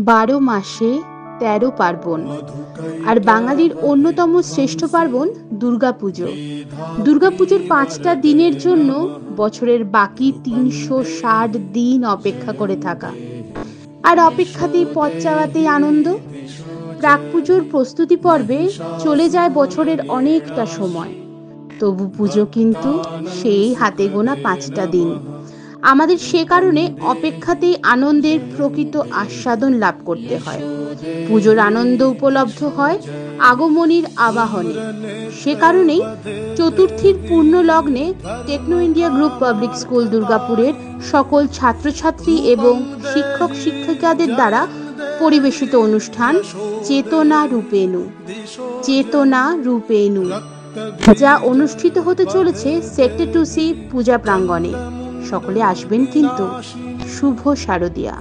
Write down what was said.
12 মাসে 13 পার্বণ। আর বাঙালির অন্যতম শ্রেষ্ঠ পার্বণ দুর্গাপুজো। দুর্গাপুজোর 5টা দিনের জন্য বছরের বাকি 360 দিন অপেক্ষা করে থাকা। আর অপেক্ষাতেই পথ চাওয়াতেই আনন্দ। প্রাক পুজোর প্রস্তুতি পর্বে চলে যায় বছরের অনেকটা সময়, তবু পুজো কিন্তু সেই হাতে গোনা 5টা দিন। আমাদের সে কারণে অপেক্ষাতেই আনন্দের প্রকৃত আস্বাদন লাভ করতে হয়। পুজোর আনন্দ উপলব্ধ হয় আগমনীর আবাহনে। সে কারণেই চতুর্থীর পূর্ণ লগ্নে Techno India group public school দুর্গাপুরের সকল ছাত্রছাত্রী এবং শিক্ষক শিক্ষিকাদের দ্বারা পরিবেশিত অনুষ্ঠান চেতনা রূপেণু, যা অনুষ্ঠিত হতে চলেছে সেক্টর 2C পূজা প্রাঙ্গণে। সকলে আসবেন কিন্তু। শুভ শারদিয়া।